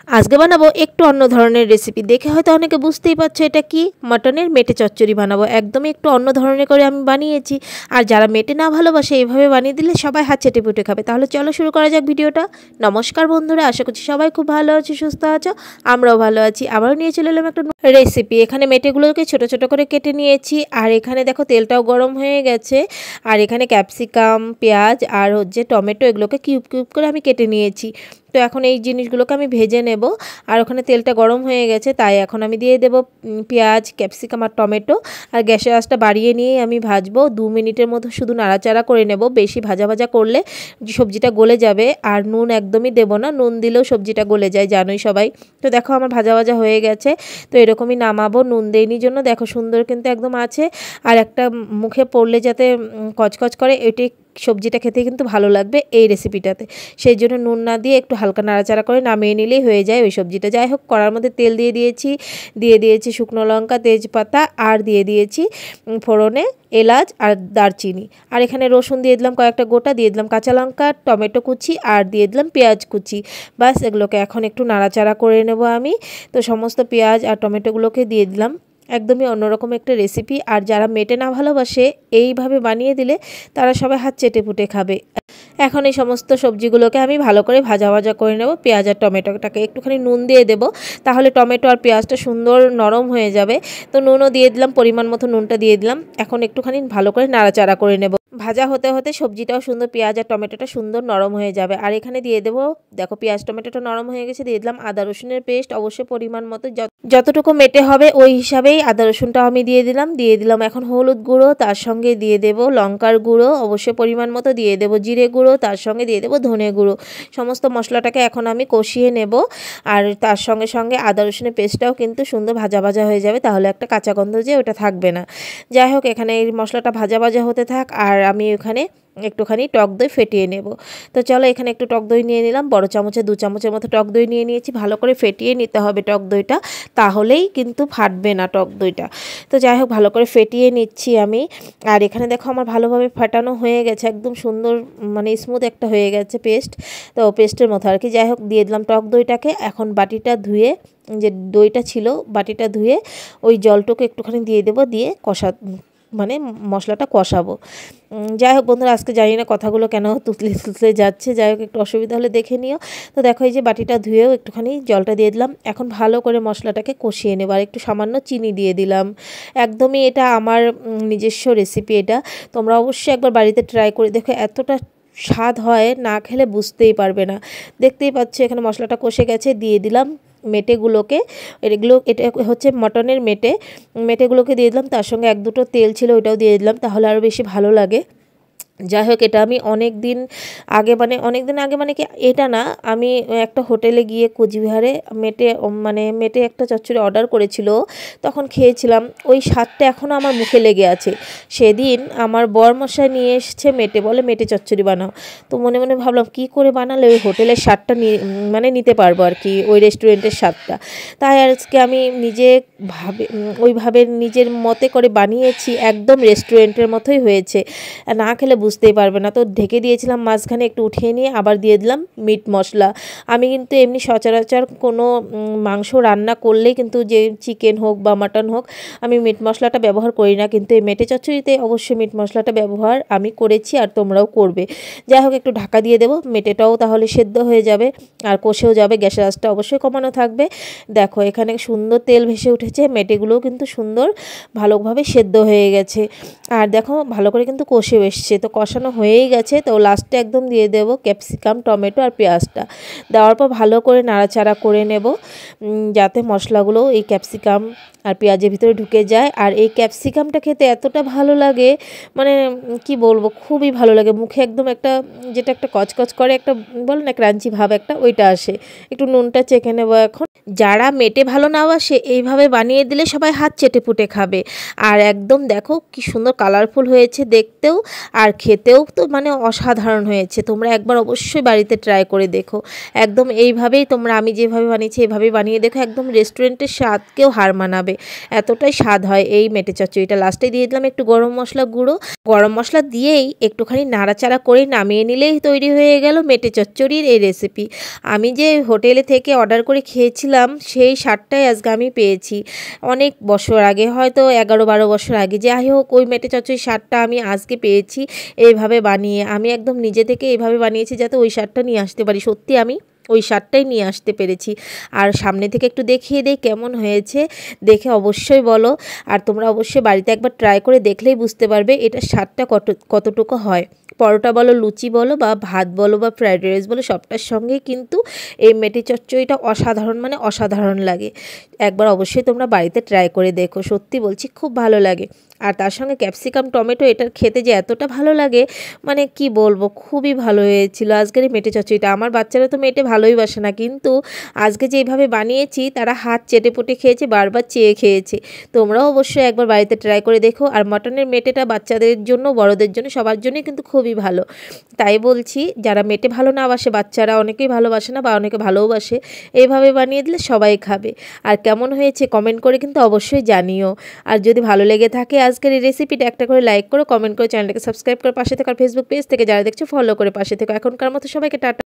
আজকে বানাবো একটু অন্য ধরনের রেসিপি। দেখে হয়তো অনেকে বুঝতেই পারছো এটা কি, মাটনের মেটে চচ্চড়ি বানাবো। একদমই একটু অন্য ধরনের করে আমি বানিয়েছি। আর যারা মেটে না ভালোবাসে এইভাবে বানিয়ে দিলে সবাই হাত চেটে পুটে খাবে। তাহলে চলো শুরু করা যাক ভিডিওটা। নমস্কার বন্ধুরা, আশা করছি সবাই খুব ভালো আছো, সুস্থ আছো। আমরাও ভালো আছি। আবারও নিয়ে চলে এলাম একটা রেসিপি। এখানে মেটেগুলোকে ছোট ছোট করে কেটে নিয়েছি। আর এখানে দেখো তেলটাও গরম হয়ে গেছে। আর এখানে ক্যাপসিকাম, পেঁয়াজ আর হচ্ছে টমেটো, এগুলোকে কিউব কিউব করে আমি কেটে নিয়েছি। তো এখন এই জিনিসগুলোকে আমি ভেজে নেব। আর ওখানে তেলটা গরম হয়ে গেছে, তাই এখন আমি দিয়ে দেব পেঁয়াজ, ক্যাপসিকাম আর টমেটো। আর গ্যাসের আঁচটা বাড়িয়ে নিয়েই আমি ভাজবো। 2 মিনিটের মতো শুধু নাড়াচাড়া করে নেব। বেশি ভাজা ভাজা করলে সবজিটা গলে যাবে। আর নুন একদমই দেব না, নুন দিলেও সবজিটা গলে যায়, জানোই সবাই। তো দেখো আমার ভাজা ভাজা হয়ে গেছে। তো এরকমই নামাবো, নুন দেইনি জন্য। দেখো সুন্দর কিন্তু একদম আছে। আর একটা মুখে পড়লে যাতে কচকচ করে, এটি সবজিটা খেতে কিন্তু ভালো লাগবে এই রেসিপিটাতে। সেই জন্য নুন না দিয়ে একটু হালকা নাড়াচাড়া করে নামিয়ে নিলেই হয়ে যায় ওই সবজিটা। যাই হোক, কড়ার মধ্যে তেল দিয়ে দিয়েছি শুকনো লঙ্কা, তেজপাতা, আর দিয়ে দিয়েছি ফোড়নে এলাচ আর দারচিনি। আর এখানে রসুন দিয়ে দিলাম কয়েকটা গোটা, দিয়ে দিলাম কাঁচা লঙ্কা, টমেটো কুচি, আর দিয়ে দিলাম পেঁয়াজ কুচি। বাস এগুলোকে এখন একটু নাড়াচাড়া করে নেব আমি। তো সমস্ত পেঁয়াজ আর টমেটোগুলোকে দিয়ে দিলাম। একদমই অন্যরকম একটা রেসিপি। আর যারা মেটে না ভালোবাসে এইভাবে বানিয়ে দিলে তারা সবাই হাত চেটে পুটে খাবে। এখন এই সমস্ত সবজিগুলোকে আমি ভালো করে ভাজা ভাজা করে নেব। পেঁয়াজ আর টমেটোটাকে একটুখানি নুন দিয়ে দেব, তাহলে টমেটো আর পেঁয়াজটা সুন্দর নরম হয়ে যাবে। তো নুনও দিয়ে দিলাম, পরিমাণ মতো নুনটা দিয়ে দিলাম। এখন একটুখানি ভালো করে নাড়াচাড়া করে নেব। ভাজা হতে হতে সবজিটাও সুন্দর, পেঁয়াজ আর টমেটোটা সুন্দর নরম হয়ে যাবে। আর এখানে দিয়ে দেবো, দেখো পেঁয়াজ টমেটোটা নরম হয়ে গেছে, দিয়ে দিলাম আদা রসুনের পেস্ট। অবশ্যই পরিমাণ মতো যতটুকু মেটে হবে ওই হিসাবেই আদা রসুনটাও আমি দিয়ে দিলাম এখন হলুদ গুঁড়ো, তার সঙ্গে দিয়ে দেব লঙ্কার গুঁড়ো, অবশ্যই পরিমাণ মতো দিয়ে দেব জিরে গুঁড়ো, তার সঙ্গে দিয়ে দেব ধনে গুঁড়ো। সমস্ত মশলাটাকে এখন আমি কষিয়ে নেব। আর তার সঙ্গে সঙ্গে আদা রসুনের পেস্টটাও কিন্তু সুন্দর ভাজা ভাজা হয়ে যাবে, তাহলে একটা কাঁচা গন্ধ যে ওটা থাকবে না। যাই হোক, এখানে এই মশলাটা ভাজা ভাজা হতে থাক। আর আমি ওখানে একটুখানি টক দই ফেটিয়ে নেব। তো চলো, এখানে একটু টক দই নিয়ে নিলাম, বড় চামচে 2 চামচের মতো টক দই নিয়ে নিয়েছি। ভালো করে ফেটিয়ে নিতে হবে টক দইটা, তাহলেই কিন্তু ফাটবে না টক দইটা। তো যাই হোক, ভালো করে ফেটিয়ে নিচ্ছি আমি। আর এখানে দেখো আমার ভালোভাবে ফাটানো হয়ে গেছে, একদম সুন্দর মানে স্মুথ একটা হয়ে গেছে পেস্ট। তো পেস্টের মতো আর কি। যাই হোক, দিয়ে দিলাম টক দইটাকে। এখন বাটিটা ধুয়ে, যে দইটা ছিল বাটিটা ধুয়ে ওই জলটুকু একটুখানি দিয়ে দেবো, দিয়ে মানে মশলাটা কষাবো। যাই হোক বন্ধুরা, আজকে জানি না কথাগুলো কেন তুতলে যাচ্ছে। যাই হোক, একটু অসুবিধা হলে দেখে নিও। তো দেখো, এই যে বাটিটা ধুয়েও একটুখানি জলটা দিয়ে দিলাম। এখন ভালো করে মশলাটাকে কষিয়ে নেব। আর একটু সামান্য চিনি দিয়ে দিলাম। একদমই এটা আমার নিজস্ব রেসিপি। এটা তোমরা অবশ্যই একবার বাড়িতে ট্রাই করে দেখো, এতটা স্বাদ হয়, না খেলে বুঝতেই পারবে না। দেখতেই পাচ্ছ এখানে মশলাটা কষে গেছে। দিয়ে দিলাম মেটেগুলোকে। এটা হচ্ছে মটনের মেটেগুলোকে দিয়ে দিলাম। তার সঙ্গে 1-2টো তেল ছিল, ওইটাও দিয়ে দিলাম, তাহলে আরও বেশি ভালো লাগে। যাই হোক, এটা আমি অনেক দিন আগে মানে কি, এটা না, আমি একটা হোটেলে গিয়ে কোচবিহারে মেটে একটা চচ্চড়ি অর্ডার করেছিল, তখন খেয়েছিলাম। ওই স্বাদটা এখনও আমার মুখে লেগে আছে। সেদিন আমার বরমশাই নিয়ে এসেছে মেটে, বলে মেটে চচ্চড়ি বানাও। তো মনে মনে ভাবলাম কী করে বানালে ওই হোটেলের স্বাদটা নিতে পারবো আর কি, ওই রেস্টুরেন্টের স্বাদটা। তাই আজকে আমি ওইভাবে নিজের মতে করে বানিয়েছি, একদম রেস্টুরেন্টের মতোই হয়েছে। না খেলে বুঝতেই পারবে না। তো ঢেকে দিয়েছিলাম, মাঝখানে একটু উঠিয়ে নিয়ে আবার দিয়ে দিলাম মিট মশলা। আমি কিন্তু এমনি সচরাচর কোনো মাংস রান্না করলেই কিন্তু, যে চিকেন হোক বা মাটন হোক, আমি মিট মশলাটা ব্যবহার করি না, কিন্তু এই মেটে চচ্চড়িতে অবশ্যই মিট মশলাটা ব্যবহার আমি করেছি, আর তোমরাও করবে। যাই হোক, একটু ঢাকা দিয়ে দেবো, মেটেটাও তাহলে সেদ্ধ হয়ে যাবে আর কষেও যাবে। গ্যাসের আঁচটা অবশ্যই কমানো থাকবে। দেখো এখানে সুন্দর তেল ভেসে উঠেছে, মেটেগুলোও কিন্তু সুন্দর ভালোভাবে সেদ্ধ হয়ে গেছে। আর দেখো ভালো করে কিন্তু কষে এসছে। তো কষানো হয়েই গেছে। তো লাস্টে একদম দিয়ে দেব ক্যাপসিকাম, টমেটো আর পেঁয়াজটা। দেওয়ার পর ভালো করে নাড়াচাড়া করে নেব, যাতে মশলাগুলো এই ক্যাপসিকাম আর পেঁয়াজের ভিতরে ঢুকে যায়। আর এই ক্যাপসিকামটা খেতে এতটা ভালো লাগে, মানে কি বলবো, খুবই ভালো লাগে। মুখে একদম একটা, যেটা একটা কচকচ করে, একটা বলে না ক্রাঞ্চি ভাব একটা, ওইটা আসে। একটু নুনটা চেখে নেব এখন। যারা মেটে ভালো না বাসে এইভাবে বানিয়ে দিলে সবাই হাত চেটে পুটে খাবে। আর একদম দেখো কি সুন্দর কালারফুল হয়েছে দেখতেও, আর খেতেও তো মানে অসাধারণ হয়েছে। তোমরা একবার অবশ্যই বাড়িতে ট্রাই করে দেখো। একদম এইভাবেই তোমরা আমি যেভাবে বানিয়েছি এভাবেই বানিয়ে দেখো, একদম রেস্টুরেন্টের স্বাদকেও হার মানাবে, এতটাই স্বাদ হয় এই মেটে চচ্চড়িটা। লাস্টে দিয়ে দিলাম একটু গরম মশলা গুঁড়ো। গরম মশলা দিয়েই একটুখানি নাড়াচাড়া করে নামিয়ে নিলেই তৈরি হয়ে গেল মেটে চচ্চড়ির এই রেসিপি। আমি যে হোটেলে থেকে অর্ডার করে খেয়েছিলাম সেই স্বাদটাই আজকে আমি পেয়েছি। অনেক বছর আগে, হয়তো 11-12 বছর আগে, যাই হোক ওই মেটে চচ্চড়ির স্বাদটা আমি আজকে পেয়েছি এইভাবে বানিয়ে। আমি একদম নিজে থেকে এইভাবে বানিয়েছি যাতে ওই স্বাদটা নিয়ে আসতে পারি। সত্যি আমি ওই স্বাদটাই নিয়ে আসতে পেরেছি। আর সামনে থেকে একটু দেখিয়ে দেই কেমন হয়েছে, দেখে অবশ্যই বলো। আর তোমরা অবশ্যই বাড়িতে একবার ট্রাই করে দেখলেই বুঝতে পারবে এটার স্বাদটা কতটুকু হয়। পরোটা বলো, লুচি বলো, বা ভাত বলো, বা ফ্রাইড রাইস বলো, সবটার সঙ্গেই কিন্তু এই মেটে চচ্চড়িটা অসাধারণ মানে অসাধারণ লাগে। একবার অবশ্যই তোমরা বাড়িতে ট্রাই করে দেখো, সত্যি বলছি খুব ভালো লাগে। আর তার সঙ্গে ক্যাপসিকাম টমেটো এটার খেতে যে এতটা ভালো লাগে মানে কি বলবো, খুবই ভালো হয়েছিল আজকের এই মেটে চচ্চড়িটা। আমার বাচ্চারা তো মেটে ভালোই বাসে না, কিন্তু আজকে যে এইভাবে বানিয়েছি তারা হাত চেটেপুটে খেয়েছে, বারবার চেয়ে খেয়েছে। তোমরাও অবশ্যই একবার বাড়িতে ট্রাই করে দেখো। আর মটনের মেটেটা বাচ্চাদের জন্য, বড়দের জন্য, সবার জন্যই কিন্তু খুবই ভালো। তাই বলছি, যারা মেটে ভালো না বাসে, বাচ্চারা অনেকেই ভালোবাসে না বা অনেকে ভালোবাসে, এইভাবে বানিয়ে দিলে সবাই খাবে। আর কেমন হয়েছে কমেন্ট করে কিন্তু অবশ্যই জানিও। আর যদি ভালো লেগে থাকে আজকের এই রেসিপিটা, একটা করে লাইক করো, কমেন্ট করে চ্যানেলটাকে সাবস্ক্রাইব করে পাশে থেকে, আর ফেসবুক পেজ থেকে যারা দেখছো ফলো করে পাশে থেকে। এখনকার মতো সবাইকে টাটা।